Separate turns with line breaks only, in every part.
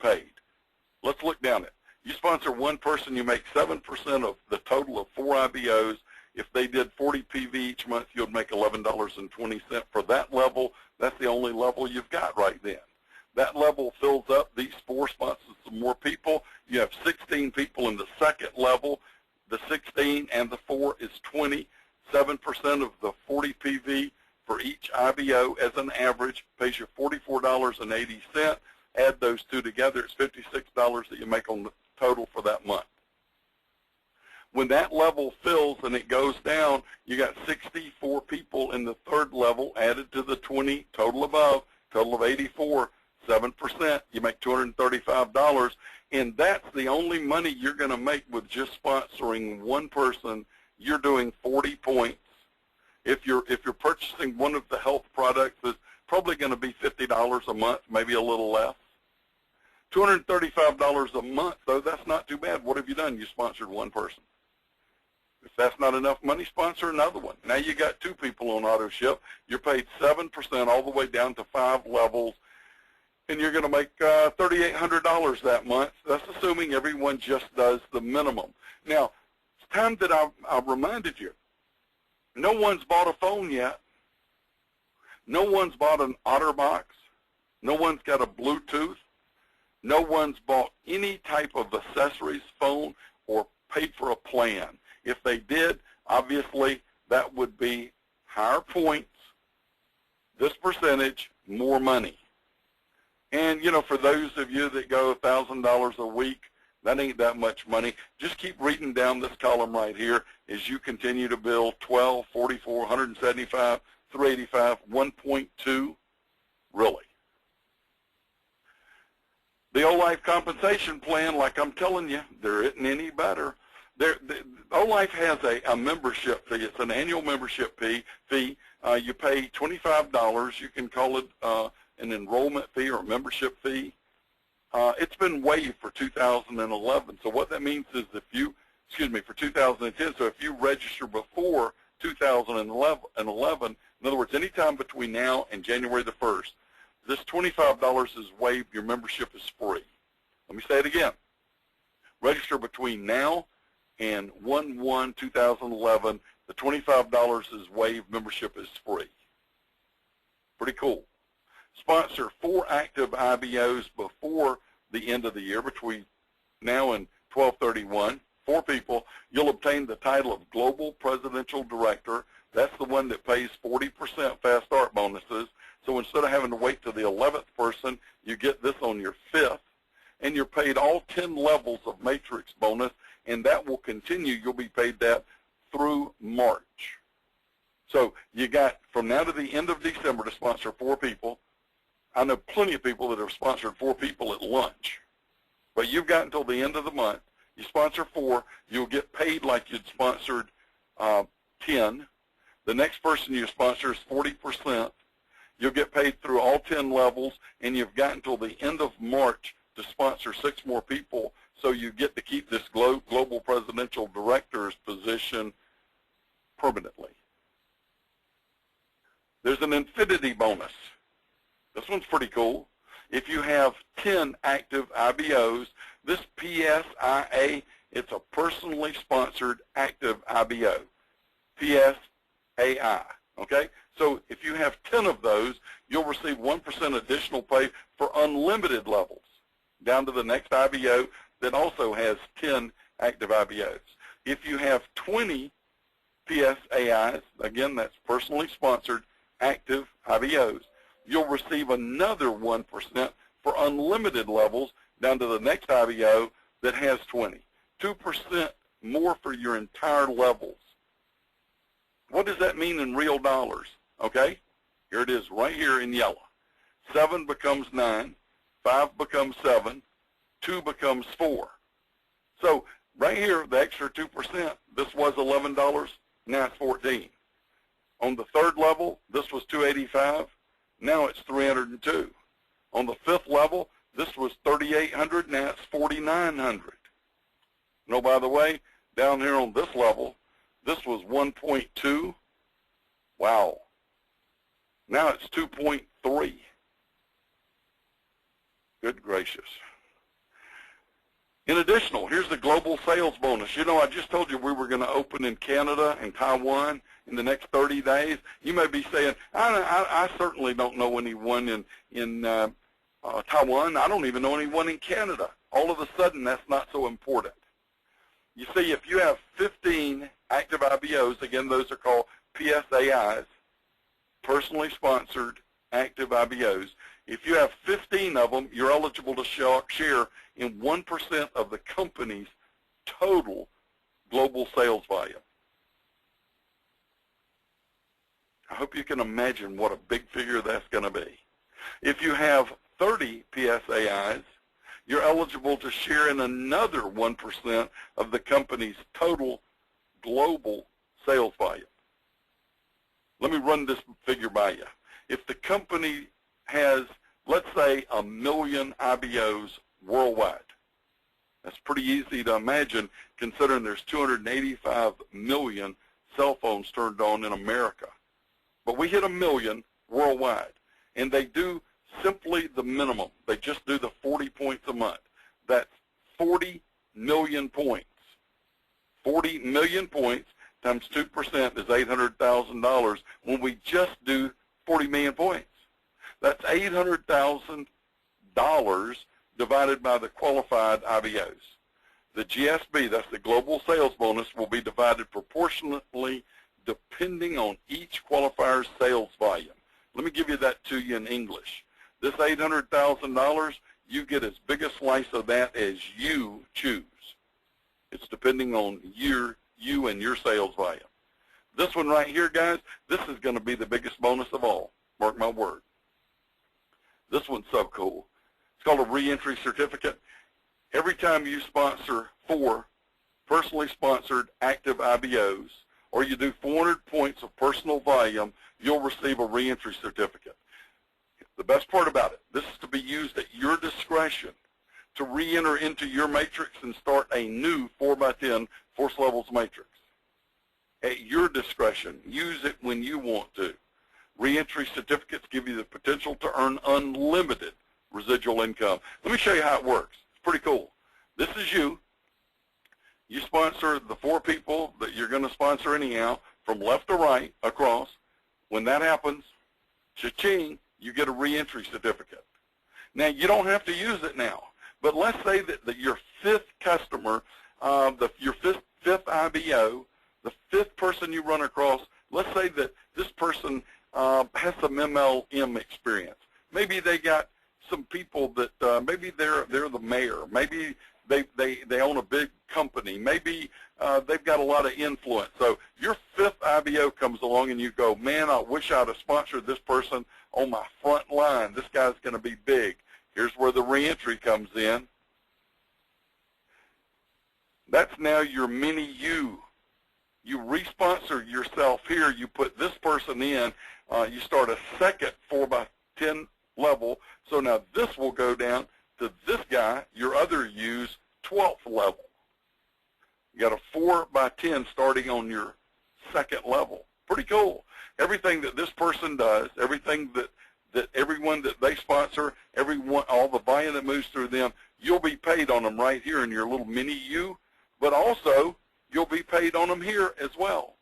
paid. Let's look down it. You sponsor one person, you make 7% of the total of 4 IBOs. If they did 40 PV each month, you would make $11.20 for that level. That's the only level you've got right then. That level fills up. These 4 sponsors some more people. You have 16 people in the second level. The 16 and the 4 is 20. 7% of the 40 PV for each IBO as an average pays you $44.80. Add those two together, it's $56 that you make on the total for that month. When that level fills and it goes down, you got 64 people in the third level added to the 20 total above, total of 84, 7%, you make $235, and that's the only money you're going to make with just sponsoring one person. You're doing 40 points. If you're purchasing one of the health products, it's probably going to be $50 a month, maybe a little less. $235 a month, though, that's not too bad. What have you done? You sponsored one person. If that's not enough money, sponsor another one. Now you got 2 people on auto ship. You're paid 7% all the way down to 5 levels, and you're going to make $3,800 that month. That's assuming everyone just does the minimum. Now, it's time that I reminded you, no one's bought a phone yet. No one's bought an OtterBox. No one's got a Bluetooth. No one's bought any type of accessories, phone, or paid for a plan. If they did, obviously, that would be higher points, this percentage, more money. And, you know, for those of you that go $1,000 a week, that ain't that much money. Just keep reading down this column right here as you continue to build 12, 44, 175, 385, 1.2, really. The OLife compensation plan, like I'm telling you, there isn't any better. OLife has a membership fee. It's an annual membership fee. You pay $25. You can call it an enrollment fee or a membership fee. It's been waived for 2011. So what that means is if you, for 2010, so if you register before 2011, in other words, anytime between now and January the 1st, this $25 is waived, your membership is free. Let me say it again. Register between now and 1/1/2011, the $25 is waived, membership is free. Pretty cool. Sponsor 4 active IBOs before the end of the year, between now and 12/31, 4 people. You'll obtain the title of Global Presidential Director. That's the one that pays 40% fast start bonuses. So instead of having to wait to the 11th person, you get this on your 5th, and you're paid all 10 levels of matrix bonus, and that will continue. You'll be paid that through March. So you got from now to the end of December to sponsor 4 people. I know plenty of people that have sponsored 4 people at lunch, but you've got until the end of the month. You sponsor 4, you'll get paid like you'd sponsored 10. The next person you sponsor is 40%. You'll get paid through all 10 levels, and you've got until the end of March to sponsor 6 more people, so you get to keep this Global Presidential Director's position permanently. There's an infinity bonus. This one's pretty cool. If you have 10 active IBOs, this PSIA, it's a personally sponsored active IBO, PSAI, okay? So if you have 10 of those, you'll receive 1% additional pay for unlimited levels down to the next IBO that also has 10 active IBOs. If you have 20 PSAIs, again, that's personally sponsored active IBOs, you'll receive another 1% for unlimited levels down to the next IBO that has 20. 2% more for your entire levels. What does that mean in real dollars? Okay, here it is right here in yellow. 7 becomes 9, 5 becomes 7, 2 becomes 4. So right here, the extra 2%, this was $11, now it's $14. On the third level, this was $285, now it's $302. On the 5th level, this was $3,800, now it's $4,900. No, by the way, down here on this level, this was 1.2. Wow. Now it's 2.3. Good gracious. In addition, here's the global sales bonus. You know, I just told you we were going to open in Canada and Taiwan in the next 30 days. You may be saying, I certainly don't know anyone in Taiwan. I don't even know anyone in Canada. All of a sudden, that's not so important. You see, if you have 15 active IBOs, again, those are called PSAIs, personally sponsored active IBOs. If you have 15 of them, you're eligible to share in 1% of the company's total global sales volume. I hope you can imagine what a big figure that's going to be. If you have 30 PSAIs, you're eligible to share in another 1% of the company's total global sales volume. Let me run this figure by you. If the company has, let's say, 1 million IBOs worldwide, that's pretty easy to imagine considering there's 285 million cell phones turned on in America. But we hit 1 million worldwide, and they do simply the minimum. They just do the 40 points a month. That's 40 million points. 40 million points times 2% is $800,000 when we just do 40 million points. That's $800,000 divided by the qualified IBOs. The GSB, that's the global sales bonus, will be divided proportionately depending on each qualifier's sales volume. Let me give you that to you in English. This $800,000, you get as big a slice of that as you choose. It's depending on you and your sales volume. This one right here, guys, this is going to be the biggest bonus of all. Mark my word. This one's so cool. It's called a reentry certificate. Every time you sponsor 4 personally sponsored active IBOs, or you do 400 points of personal volume, you'll receive a reentry certificate. The best part about it, this is to be used at your discretion to re-enter into your matrix and start a new 4x10 force levels matrix. At your discretion, use it when you want to. Reentry certificates give you the potential to earn unlimited residual income. Let me show you how it works. It's pretty cool. This is you. You sponsor the 4 people that you're going to sponsor anyhow, from left to right, across. When that happens, cha-ching, you get a reentry certificate. Now, you don't have to use it now, but let's say that your 5th customer, your fifth IBO, the 5th person you run across, let's say that this person has some MLM experience. Maybe they got some people that maybe they're the mayor. Maybe they own a big company. Maybe they've got a lot of influence. So your 5th IBO comes along and you go, man, I wish I'd have sponsored this person on my front line. This guy's going to be big. Here's where the reentry comes in. That's now your mini you. You re-sponsor yourself here. You put this person in. You start a second 4x10 level. So now this will go down to this guy, your other U's 12th level. You got a 4x10 starting on your 2nd level. Pretty cool. Everything that this person does, everything that everyone that they sponsor, all the volume that moves through them, you'll be paid on them right here in your little mini U, but also you'll be paid on them here as well.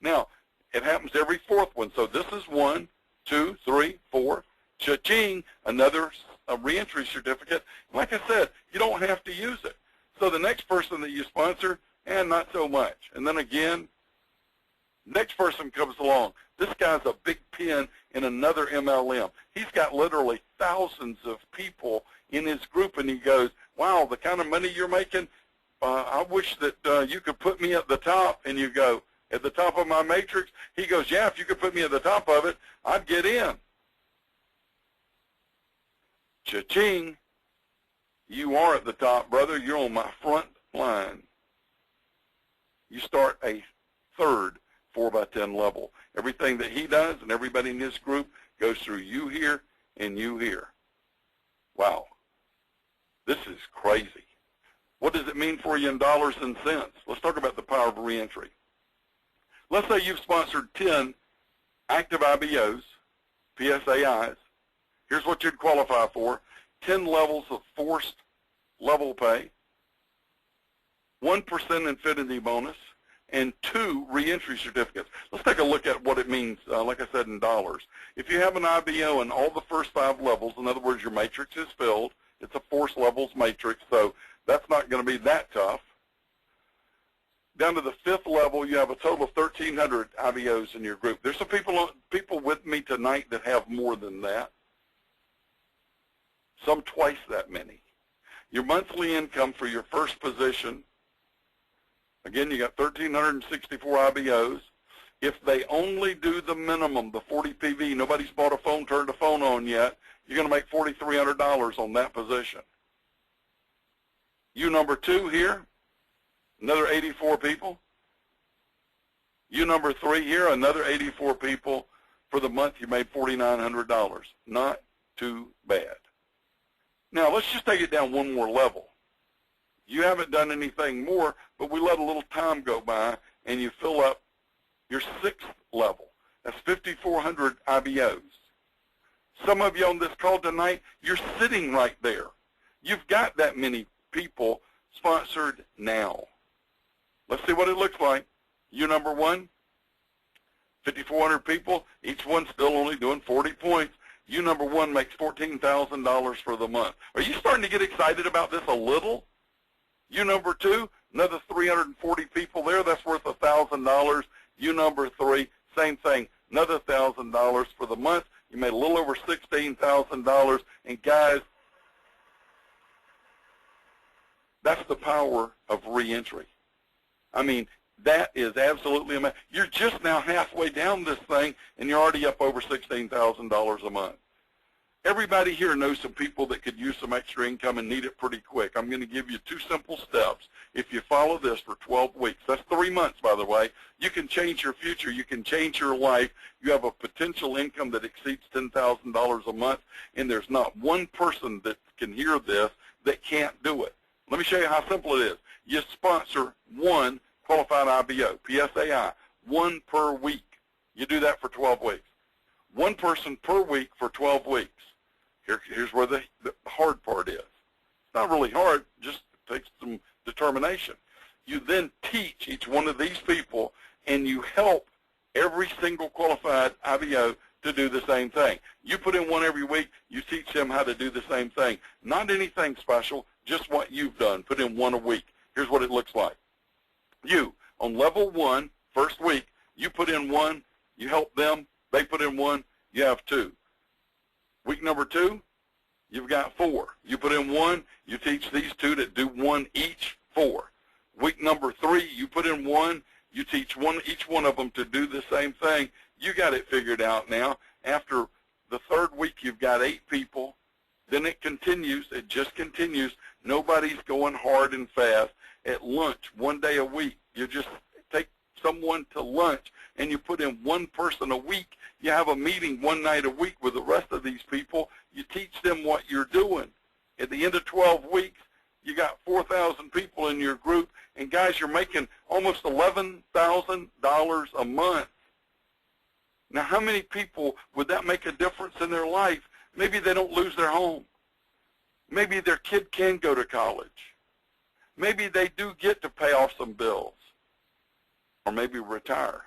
Now, it happens every 4th one. So this is 1, 2, 3, 4. Cha-ching, another reentry certificate. Like I said, you don't have to use it. So the next person that you sponsor, not so much. And then again, next person comes along. This guy's a big pin in another MLM. He's got literally thousands of people in his group, and he goes, wow, the kind of money you're making, I wish that you could put me at the top. And you go, at the top of my matrix? He goes, yeah, if you could put me at the top of it, I'd get in. Cha-ching, you are at the top, brother. You're on my front line. You start a 3rd 4x10 level. Everything that he does and everybody in his group goes through you here and you here. Wow. This is crazy. What does it mean for you in dollars and cents? Let's talk about the power of reentry. Let's say you've sponsored 10 active IBOs, PSAIs. Here's what you'd qualify for. 10 levels of forced level pay. 1% infinity bonus, and 2 reentry certificates. Let's take a look at what it means, like I said, in dollars. If you have an IBO in all the first 5 levels, in other words, your matrix is filled, it's a force levels matrix, so that's not going to be that tough. Down to the 5th level, you have a total of 1,300 IBOs in your group. There's some people with me tonight that have more than that, some twice that many. Your monthly income for your first position, again, you got 1,364 IBOs. If they only do the minimum, the 40 PV, nobody's bought a phone, turned a phone on yet, you're going to make $4,300 on that position. You number 2 here, another 84 people. You number 3 here, another 84 people. For the month, you made $4,900. Not too bad. Now, let's just take it down one more level. You haven't done anything more, but we let a little time go by, and you fill up your 6th level. That's 5,400 IBOs. Some of you on this call tonight, you're sitting right there. You've got that many people sponsored now. Let's see what it looks like. You number 1, 5,400 people, each one still only doing 40 points. You number 1 makes $14,000 for the month. Are you starting to get excited about this a little? You number 2, another 340 people there, that's worth $1,000. You number 3, same thing, another $1,000 for the month. You made a little over $16,000. And guys, that's the power of reentry. I mean, that is absolutely amazing. You're just now halfway down this thing, and you're already up over $16,000 a month. Everybody here knows some people that could use some extra income and need it pretty quick. I'm going to give you 2 simple steps. If you follow this for 12 weeks, that's 3 months, by the way, you can change your future. You can change your life. You have a potential income that exceeds $10,000 a month, and there's not one person that can hear this that can't do it. Let me show you how simple it is. You sponsor 1 qualified IBO, PSAI, 1 per week. You do that for 12 weeks. 1 person per week for 12 weeks. Here's where the hard part is. It's not really hard, just takes some determination. You then teach each one of these people, and you help every single qualified IBO to do the same thing. You put in 1 every week, you teach them how to do the same thing. Not anything special, just what you've done. Put in 1 a week. Here's what it looks like. You, on level 1, first week, you put in 1, you help them, they put in 1, you have 2. Week number 2, you've got 4. You put in 1, you teach these 2 that do 1 each, 4. Week number 3, you put in 1, you teach each one of them to do the same thing. You got it figured out now. After the 3rd week, you've got 8 people. Then it continues. It just continues. Nobody's going hard and fast. At lunch, 1 day a week, you just take someone to lunch, and you put in 1 person a week. You have a meeting 1 night a week with the rest of these people. You teach them what you're doing. At the end of 12 weeks, you got 4,000 people in your group, and guys, you're making almost $11,000 a month. Now, how many people would that make a difference in their life? Maybe they don't lose their home. Maybe their kid can go to college. Maybe they do get to pay off some bills, or maybe retire.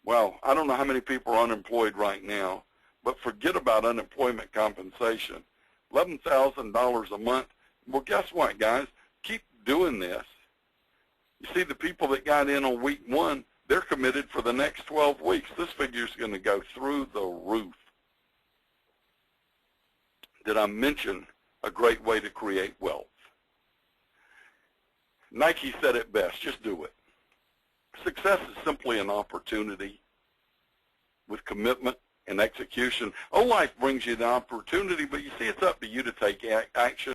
Well, I don't know how many people are unemployed right now, but forget about unemployment compensation. $11,000 a month. Well, guess what, guys? Keep doing this. You see, the people that got in on week 1, they're committed for the next 12 weeks. This figure is going to go through the roof. Did I mention a great way to create wealth? Nike said it best, just do it. Success is simply an opportunity with commitment and execution. O-Life brings you the opportunity, but you see, it's up to you to take action.